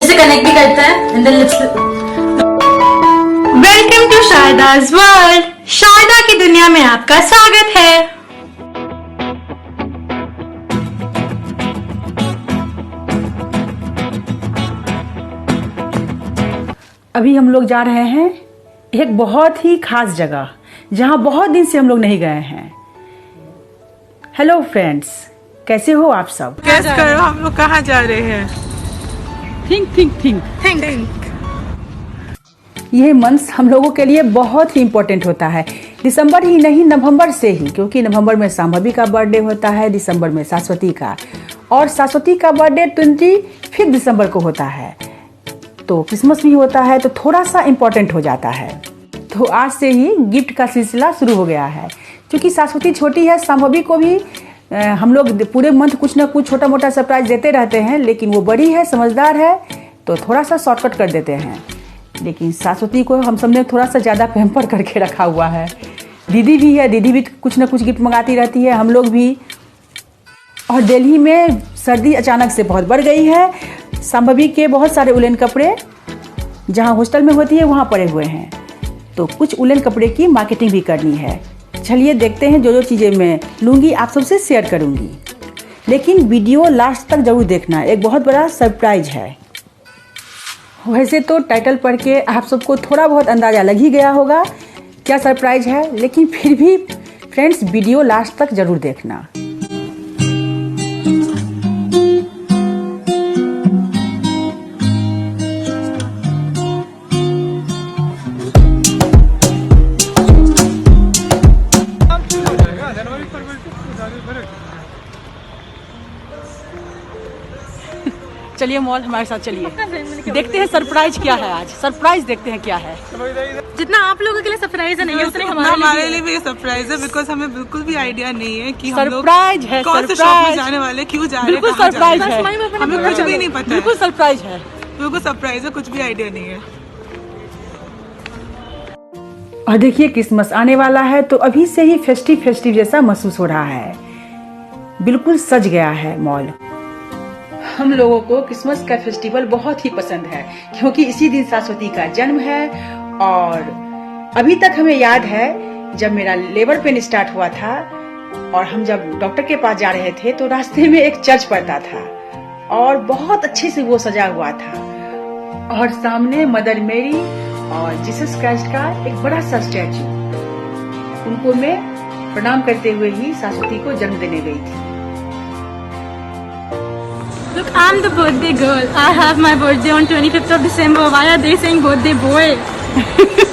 इसे कनेक्ट भी करते हैं and then let's. Welcome to शारदा's वर्ल्ड। शारदा की दुनिया में आपका स्वागत है। अभी हम लोग जा रहे हैं एक बहुत ही खास जगह जहां बहुत दिन से हम लोग नहीं गए हैं। हेलो फ्रेंड्स, कैसे हो आप सब? गेस करो हम लोग कहाँ जा रहे हैं? थिंक। यह मंथ हम लोगों के लिए बहुत ही इम्पोर्टेंट होता है। दिसंबर ही नहीं, नवंबर से ही, क्योंकि नवंबर में संभवी का बर्थडे होता है, दिसंबर में सरस्वती का, और सरस्वती का बर्थडे 25 दिसंबर को होता है। तो क्रिसमस भी होता है, तो थोड़ा सा इम्पोर्टेंट हो जाता है। तो आज से ही गिफ्ट का सिलसिला शुरू हो गया है। क्योंकि सरस्वती छोटी है, संभवी को भी हम लोग पूरे मंथ कुछ ना कुछ छोटा मोटा सरप्राइज देते रहते हैं, लेकिन वो बड़ी है, समझदार है, तो थोड़ा सा शॉर्टकट कर देते हैं। लेकिन सरस्वती को हम सब ने थोड़ा सा ज़्यादा पैम्पर करके रखा हुआ है। दीदी भी है, दीदी भी कुछ ना कुछ गिफ्ट मंगाती रहती है, हम लोग भी। और दिल्ली में सर्दी अचानक से बहुत बढ़ गई है। संभवी के बहुत सारे उलेन कपड़े जहाँ हॉस्टल में होती है वहाँ पड़े हुए हैं, तो कुछ उलेन कपड़े की मार्केटिंग भी करनी है। चलिए देखते हैं, जो चीज़ें मैं लूँगी आप सबसे शेयर करूँगी, लेकिन वीडियो लास्ट तक जरूर देखना, एक बहुत बड़ा सरप्राइज है। वैसे तो टाइटल पढ़ के आप सबको थोड़ा बहुत अंदाज़ा लग ही गया होगा क्या सरप्राइज है, लेकिन फिर भी फ्रेंड्स वीडियो लास्ट तक जरूर देखना। चलिए मॉल हमारे साथ चलिए, देखते हैं सरप्राइज क्या है। आज सरप्राइज देखते हैं क्या है। जितना आप लोगों के लिए सरप्राइज है नहीं, उतने हमारे लिए भी ये सरप्राइज है, बिकॉज हमें बिल्कुल भी आइडिया नहीं है कि हम लोग सरप्राइज है, कौन से शॉप में जाने वाले, क्यों जा रहे हैं, बिल्कुल कहाँ जा रहे सरप्राइज हैं। है, हमें कुछ भी नहीं पता है, बिल्कुल सरप्राइज है, बिल्कुल सरप्राइज है, कुछ भी आइडिया नहीं है। और देखिए क्रिसमस आने वाला है, तो अभी से ही फेस्टिव जैसा महसूस हो रहा है। बिल्कुल सज गया है मॉल। हम लोगों को क्रिसमस का फेस्टिवल बहुत ही पसंद है, क्योंकि इसी दिन सरस्वती का जन्म है। और अभी तक हमें याद है जब मेरा लेबर पेन स्टार्ट हुआ था और हम जब डॉक्टर के पास जा रहे थे, तो रास्ते में एक चर्च पड़ता था और बहुत अच्छे से वो सजा हुआ था, और सामने मदर मेरी और जीसस क्राइस्ट का एक बड़ा सा स्टैचू। उनको मैं प्रणाम करते हुए ही सरस्वती को जन्म देने गई थी। Look, I'm the birthday girl. I have my birthday on 25th of December. Why are they saying birthday boy?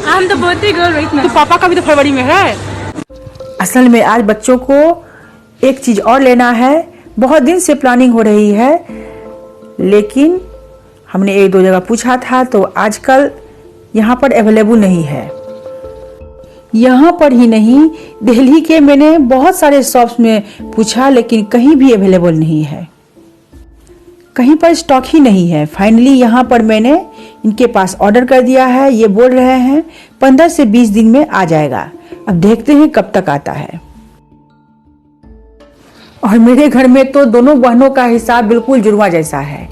I'm the birthday girl right now. तो पापा का भी तो फरवरी में है। असल में आज बच्चों को एक चीज और लेना है। बहुत दिन से प्लानिंग हो रही है, लेकिन हमने एक दो जगह पूछा था, तो आजकल यहाँ पर अवेलेबल नहीं है। यहाँ पर ही नहीं, दिल्ली के मैंने बहुत सारे शॉप्स में पूछा, लेकिन कहीं भी अवेलेबल नहीं है, कहीं पर स्टॉक ही नहीं है। फाइनली यहाँ पर मैंने इनके पास ऑर्डर कर दिया है। ये बोल रहे हैं 15 से 20 दिन में आ जाएगा। अब देखते हैं कब तक आता है। और मेरे घर में तो दोनों बहनों का हिसाब बिल्कुल जुड़वा जैसा है।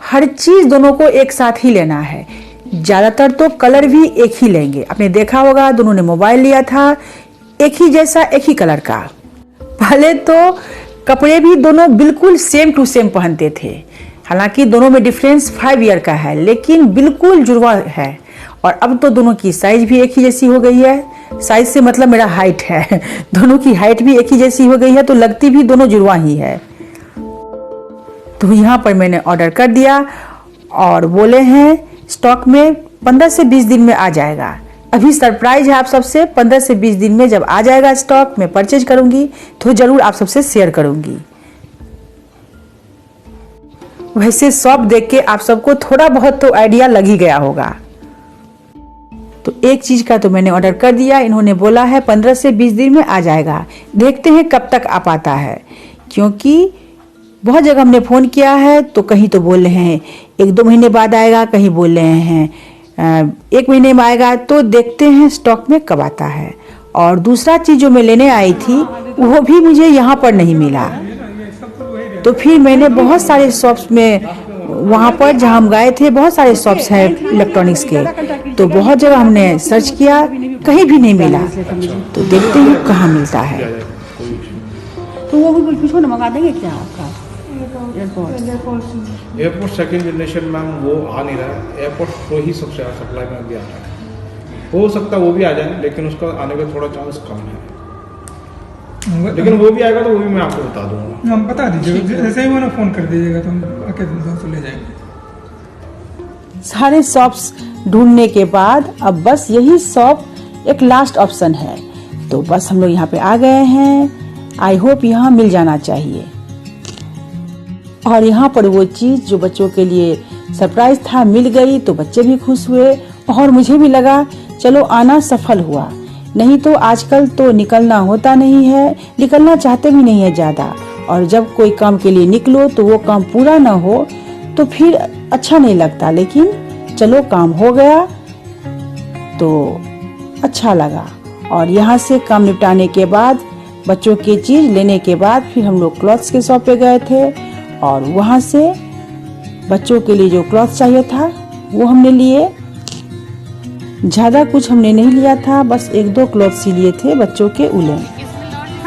हर चीज दोनों को एक साथ ही लेना है। ज्यादातर तो कलर भी एक ही लेंगे। आपने देखा होगा दोनों ने मोबाइल लिया था एक ही जैसा, एक ही कलर का। पहले तो कपड़े भी दोनों बिल्कुल सेम टू सेम पहनते थे। हालांकि दोनों में डिफरेंस 5 ईयर का है, लेकिन बिल्कुल जुड़वा है। और अब तो दोनों की साइज भी एक ही जैसी हो गई है। साइज से मतलब मेरा हाइट है। दोनों की हाइट भी एक ही जैसी हो गई है, तो लगती भी दोनों जुड़वा ही है। तो यहाँ पर मैंने ऑर्डर कर दिया और बोले हैं स्टॉक में 15 से 20 दिन में आ जाएगा। अभी सरप्राइज है आप सबसे। 15 से 20 दिन में जब आ जाएगा स्टॉक, मैं परचेज करूंगी तो जरूर आप सबसे शेयर करूंगी। वैसे शॉप देख के आप सबको थोड़ा बहुत तो आइडिया लग ही गया होगा। तो एक चीज का तो मैंने ऑर्डर कर दिया। इन्होंने बोला है 15 से 20 दिन में आ जाएगा। देखते हैं कब तक आ पाता है, क्योंकि बहुत जगह हमने फ़ोन किया है, तो कहीं तो बोल रहे हैं 1-2 महीने बाद आएगा, कहीं बोल रहे हैं 1 महीने में आएगा। तो देखते हैं स्टॉक में कब आता है। और दूसरा चीज़ जो मैं लेने आई थी वो भी मुझे यहाँ पर नहीं मिला। तो फिर मैंने बहुत सारे शॉप्स में वहाँ पर जहाँ हम गए थे बहुत सारे शॉप्स हैं इलेक्ट्रॉनिक्स के, तो बहुत जगह हमने सर्च किया, कहीं भी नहीं मिला। तो देखते हैं कहाँ मिलता है। तो वो भी पूछो ना, मंगा देंगे क्या आपका एयरपोर्ट सेकंड जनरेशन मैम वो आ नहीं रहा है। एयरपोर्ट प्रो ही सबसे सप्लाई में अभी आ रहा है। हो सकता है वो भी आ जाए, लेकिन उसका आने का थोड़ा चांस कम है। लेकिन वो भी आएगा तो वो भी मैं आपको बता दूंगा। हम बता दीजिएगा, जैसे ही वो ना फोन कर दीजिएगा तो हम आके ले जाएंगे। सारे शॉप्स ढूंढने के बाद अब बस यही शॉप एक लास्ट ऑप्शन है। तो बस हम लोग यहाँ पे आ गए हैं। आई होप यहाँ मिल जाना चाहिए। और यहाँ पर वो चीज जो बच्चों के लिए सरप्राइज था मिल गई, तो बच्चे भी खुश हुए और मुझे भी लगा चलो आना सफल हुआ। नहीं तो आजकल तो निकलना होता नहीं है, निकलना चाहते भी नहीं है ज्यादा। और जब कोई काम के लिए निकलो तो वो काम पूरा ना हो तो फिर अच्छा नहीं लगता। लेकिन चलो काम हो गया तो अच्छा लगा। और यहाँ से काम निपटाने के बाद, बच्चों की चीज लेने के बाद, फिर हम लोग क्लॉथ्स के शॉप पे गए थे और वहाँ से बच्चों के लिए जो क्लॉथ चाहिए था वो हमने लिए। ज्यादा कुछ हमने नहीं लिया था, बस 1-2 क्लॉथ सी लिए थे बच्चों के उलन।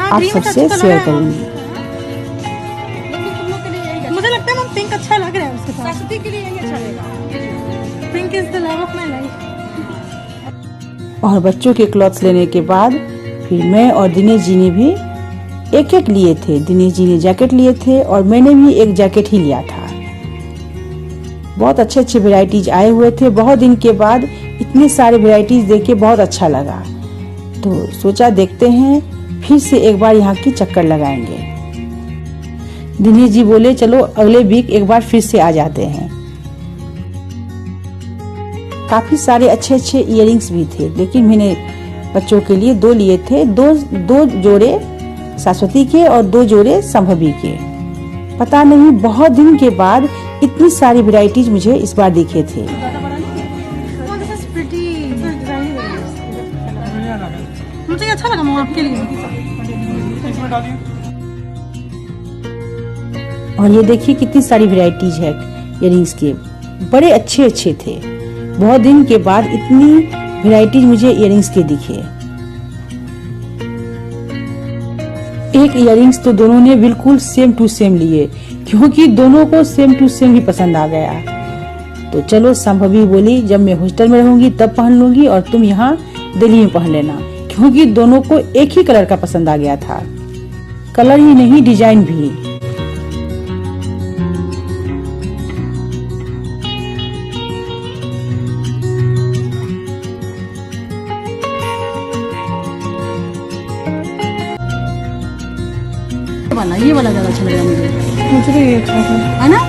आप सबसे शेयर करूंगी। मुझे लगता है मैम पिंक अच्छा लग रहा है उसके साथ। सरस्वती के लिए यही अच्छा लगेगा। Pink is the love of my life. और बच्चों के क्लॉथ्स लेने के बाद फिर मैं और दिनेश जी ने भी एक लिए थे। दिनेश जी ने जैकेट लिए थे और मैंने भी एक जैकेट ही लिया था। बहुत अच्छे अच्छे वेराइटीज आए हुए थे। बहुत दिन के बाद इतने सारे वेराइटीज देख के बहुत अच्छा लगा। तो सोचा देखते हैं, फिर से एक बार यहाँ की चक्कर लगाएंगे। दिनेश जी बोले चलो अगले वीक एक बार फिर से आ जाते हैं। काफी सारे अच्छे अच्छे इयररिंग्स भी थे, लेकिन मैंने बच्चों के लिए 2 लिए थे। दो जोड़े सरस्वती के और 2 जोड़े संभवी के। पता नहीं बहुत दिन के बाद इतनी सारी वैरायटीज मुझे इस बार दिखे थे। मुझे अच्छा लगा मैं आपके लिए। और ये देखिए कितनी सारी वैरायटीज है इयररिंग्स के, बड़े अच्छे अच्छे थे। बहुत दिन के बाद इतनी वैरायटीज मुझे इयररिंग्स के दिखे। एक इयररिंग्स तो दोनों ने बिल्कुल सेम टू सेम लिए, क्योंकि दोनों को सेम टू सेम ही पसंद आ गया। तो चलो संभवी बोली जब मैं हॉस्टल में रहूंगी तब पहन लूंगी और तुम यहाँ दिल्ली में पहन लेना, क्योंकि दोनों को एक ही कलर का पसंद आ गया था। कलर ही नहीं, डिजाइन भी। ये वाला ज्यादा अच्छा लग रहा है मुझे भी ये अच्छा है। है ना?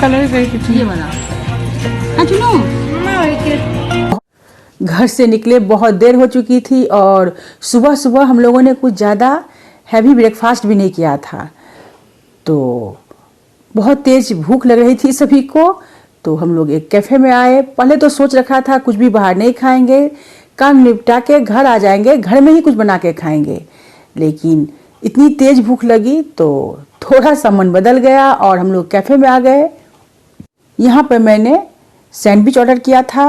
कलर भी अच्छा ये वाला। हाँ चुनो। घर से निकले बहुत देर हो चुकी थी और सुबह सुबह हम लोगों ने कुछ ज़्यादा हैवी ब्रेकफास्ट भी नहीं किया था। तो बहुत तेज भूख लग रही थी सभी को। तो हम लोग एक कैफ़े में आए। पहले तो सोच रखा था कुछ भी बाहर नहीं खाएंगे, काम निपटा के घर आ जाएंगे, घर में ही कुछ बना के खाएंगे। लेकिन इतनी तेज भूख लगी तो थोड़ा सा मन बदल गया और हम लोग कैफ़े में आ गए। यहाँ पर मैंने सैंडविच ऑर्डर किया था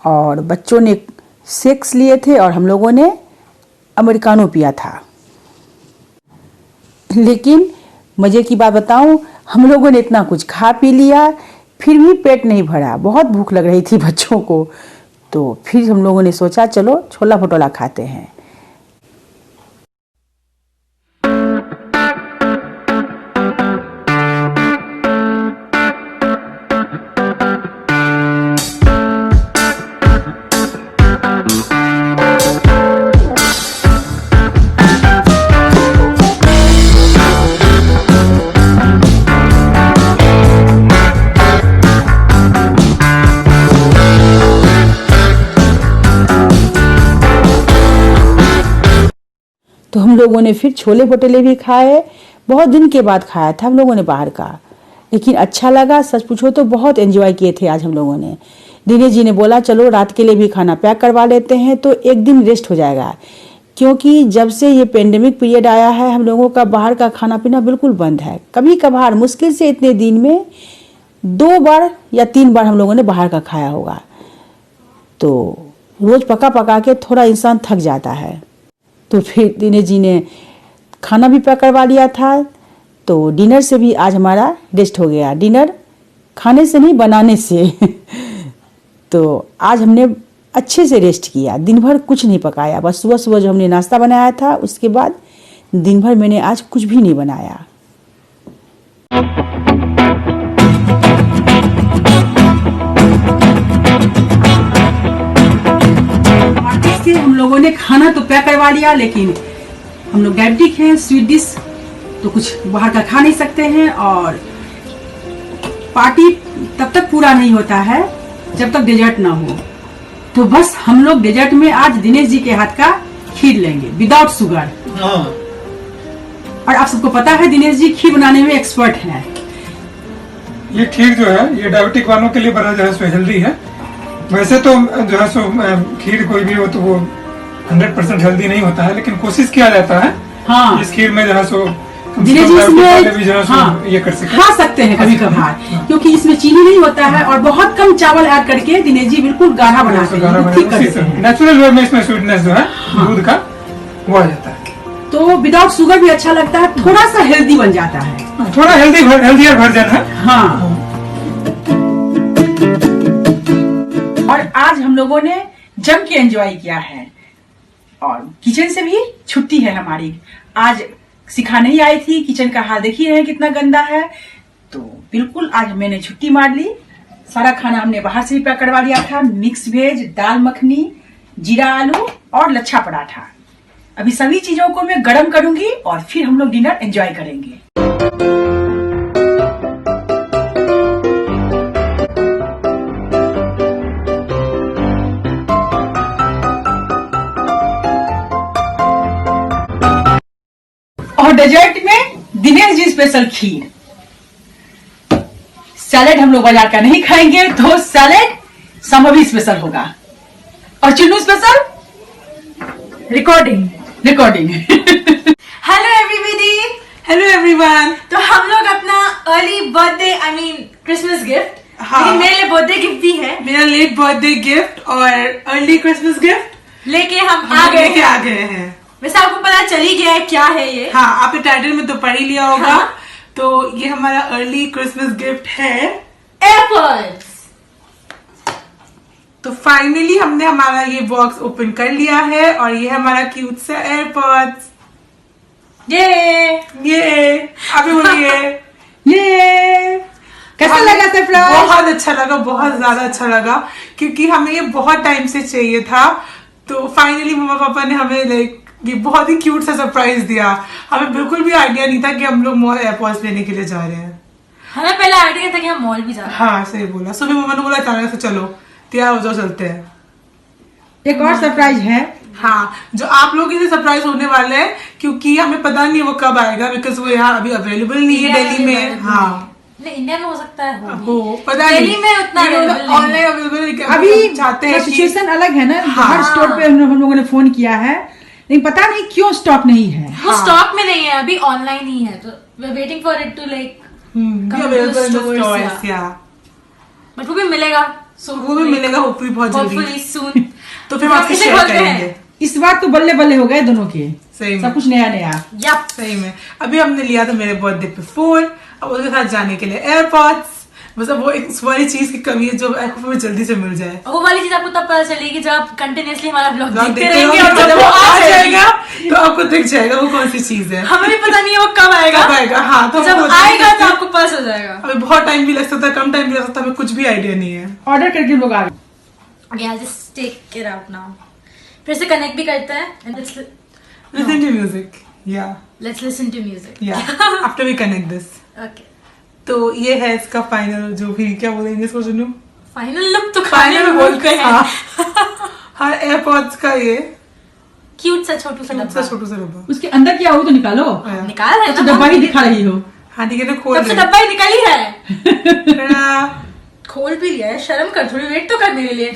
और बच्चों ने शेक्स लिए थे और हम लोगों ने अमेरिकानो पिया था। लेकिन मज़े की बात बताऊं, हम लोगों ने इतना कुछ खा पी लिया, फिर भी पेट नहीं भरा। बहुत भूख लग रही थी बच्चों को। तो फिर हम लोगों ने सोचा चलो छोला भटूरा खाते हैं। तो हम लोगों ने फिर छोले भटूरे भी खाए। बहुत दिन के बाद खाया था हम लोगों ने बाहर का, लेकिन अच्छा लगा। सच पूछो तो बहुत एंजॉय किए थे आज हम लोगों ने। दिनेश जी ने बोला चलो रात के लिए भी खाना पैक करवा लेते हैं तो एक दिन रेस्ट हो जाएगा, क्योंकि जब से ये पेंडेमिक पीरियड आया है हम लोगों का बाहर का खाना पीना बिल्कुल बंद है। कभी कभार मुश्किल से इतने दिन में 2 बार या 3 बार हम लोगों ने बाहर का खाया होगा। तो रोज पका पका के थोड़ा इंसान थक जाता है। तो फिर दिनेश जी ने खाना भी पैक करवा लिया था, तो डिनर से भी आज हमारा रेस्ट हो गया। डिनर खाने से नहीं, बनाने से। तो आज हमने अच्छे से रेस्ट किया, दिन भर कुछ नहीं पकाया, बस सुबह सुबह जो हमने नाश्ता बनाया था उसके बाद दिन भर मैंने आज कुछ भी नहीं बनाया। हम लोगों ने खाना तो पैक करवा लिया, लेकिन हम लोग डायबिटिक हैं, स्वीट डिश तो कुछ बाहर का खा नहीं सकते हैं, और पार्टी तब तक पूरा नहीं होता है जब तक डेजर्ट ना हो। तो बस हम लोग डेजर्ट में आज दिनेश जी के हाथ का खीर लेंगे विदाउट शुगर। और आप सबको पता है दिनेश जी खीर बनाने में एक्सपर्ट हैं। ये खीर जो है ये डायबिटिक वालों के लिए बड़ा जो है सो हेल्दी है। वैसे तो जो है सो खीर कोई भी हो तो वो 100% हेल्दी नहीं होता है, लेकिन कोशिश किया जाता है हाँ। इस खीर में जो है सो दिनेश जी इसमें भी जो है सो हाँ, ये कर सकते खा सकते हैं कभी कभार, क्योंकि इसमें चीनी नहीं होता है और बहुत कम चावल ऐड करके दिनेश जी बिल्कुल गाढ़ा बनाते हैं, ठीक करते हैं। नेचुरल वे में इसमें स्वीटनेस जो है दूध का वो आ जाता है, तो विदाउट शुगर भी अच्छा लगता है, थोड़ा सा हेल्दी बन जाता है, थोड़ा हेल्दियर वर्जन है। हाँ। और आज हम लोगों ने जम के एंजॉय किया है, और किचन से भी छुट्टी है हमारी। आज सिखाने ही आई थी, किचन का हाल देखिए है कितना गंदा है, तो बिल्कुल आज मैंने छुट्टी मार ली। सारा खाना हमने बाहर से भी पैक करवा लिया था, मिक्स वेज, दाल मखनी, जीरा आलू और लच्छा पराठा। अभी सभी चीजों को मैं गरम करूंगी और फिर हम लोग डिनर एंजॉय करेंगे। और डेजर्ट में दिनेश जी स्पेशल खीर। सैलेड हम लोग बाजार का नहीं खाएंगे, तो सैलेड संभवी स्पेशल होगा। और Chunnu special recording. Hello everybody. Hello everyone. तो हम लोग अपना अर्ली बर्थडे क्रिसमस गिफ्ट, हाँ। मेरे लिए बर्थडे गिफ्ट भी है, मेरा लेट बर्थडे गिफ्ट और अर्ली क्रिसमस गिफ्ट लेके हम लेके आ गए हैं। वैसे आपको पता चली गया है क्या है ये? हाँ, आपने टाइटल में तो पढ़ ही लिया होगा। हाँ। तो ये हमारा अर्ली क्रिसमस गिफ्ट है एयरपोर्ट्स। तो फाइनली हमने हमारा ये बॉक्स ओपन कर लिया है, और ये हमारा क्यूट सा एयरपॉड्स। ये अभी बोलिए ये कैसा लगा सरप्राइज? बहुत अच्छा लगा, बहुत ज्यादा अच्छा लगा, क्योंकि हमें ये बहुत टाइम से चाहिए था। तो फाइनली मम्मा पापा ने हमें ये बहुत ही क्यूट सा सरप्राइज दिया। हमें बिल्कुल भी आइडिया नहीं था कि हम लोग मॉल एयरपॉड्स लेने के लिए जा रहे हैं। हमें पहले आइडिया था कि हम मॉल भी जा रहे हैं। हाँ, सही बोला। सुबह मम्मा ने बोला अचानक से चलो तैयार हो जाओ, चलते हैं। एक और सरप्राइज है, हाँ, जो आप लोगों के लिए सरप्राइज होने वाला है, क्योंकि हमें पता नहीं वो कब आएगा, बिकॉज वो यहाँ अभी अवेलेबल नहीं है दिल्ली में। हाँ, इंडिया में हो सकता है, वो पता नहीं, दिल्ली में उतना ऑनलाइन अवेलेबल अभी चाहते हैं सिचुएशन अलग है ना। हाँ। हर स्टोर पे हम लोगों ने फोन किया है, लेकिन पता नहीं क्यों स्टॉक नहीं है। वो स्टॉक में नहीं है, अभी ऑनलाइन ही है, तो we are waiting for it too but वो भी मिलेगा, वो भी मिलेगा होपफुली बहुत जल्दी सून। तो फिर हम आपसे शेयर करेंगे। इस बार तो बल्ले बल्ले हो गए दोनों के, सही में, सब कुछ नया नया। यप, सही में। अभी हमने लिया था मेरे बर्थडे पे फोन, अब उसके साथ जाने के लिए एयरपॉड्स। मतलब वो एक वाली चीज की कमी है जो आपको जल्दी से मिल जाए। वो वाली चीज आपको तब पता चलेगी जब आप कंटिन्यूअसली हमारा ब्लॉग देखते देखते रहेंगे, रहोगे, और जब वो आ जाएगा तो आपको दिख जाएगा वो कौन सी चीज है। हमें भी पता नहीं है वो कब आएगा। हाँ, तो जब आएगा तो आपको पता चल जाएगा। अभी बहुत टाइम भी लग सकता है, कम टाइम भी लग सकता है, हमें कुछ भी आइडिया नहीं है। ऑर्डर करके लोग आ गए। Okay, I'll just take it out now. फिर से कनेक्ट भी करते हैं and Listen to music. Yeah. let's listen to music. Yeah. After we connect this. Okay. तो ये है इसका फाइनल, जो भी क्या बोलेंगे इसको सुनो। फाइनल लुक तो खाने में बोलते हैं। हाँ, एयरपॉड्स का ये क्यूट सा छोटू सा डब्बा। छोटू सा डब्बा। उसके अंदर क्या हो तो निकालो। निकाल है तो डब्बा ही दिखा रही हो। हाँ ठीक है, तो खोल तब से डब्बा ही निकाली है। रहे। खोल भी लिया है, शर्म कर, थोड़ी वेट तो कर मेरे लिए।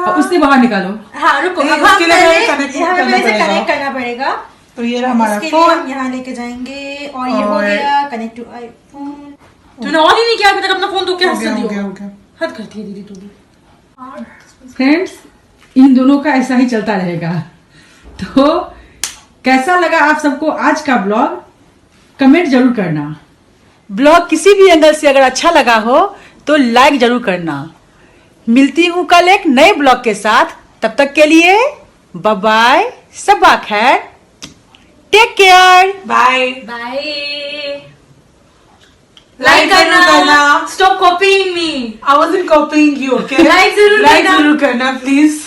अब उससे बाहर निकालो। हाँ रुको, नहीं, अब हम उसके लिए पहले connect यहाँ करना पहले से पड़ेगा। कनेक्ट करना पड़ेगा। तो ये रहा हमारा इसके लिए फोन, हम यहाँ लेके जाएंगे और ये हो और- गया कनेक्ट टू आईफोन। तूने ऑन ही नहीं किया अभी तक अपना फोन, तो क्या हो गया हंस हो रही गया हो? हो गया। हद करती है दीदी तू भी। फ्रेंड्स, इन दोनों का ऐसा ही चलता रहेगा। तो कैसा लगा आप सबको आज का ब्लॉग, कमेंट जरूर करना। ब्लॉग किसी भी एंगल से अगर अच्छा लगा हो तो लाइक जरूर करना। मिलती हूँ कल एक नए ब्लॉग के साथ, तब तक के लिए बाय बाय, सबा खैर, take care, bye. Bye. Like जरूर करना। Stop copying me. I wasn't copying you, okay? Like जरूर Like करना। जरूर करना, please.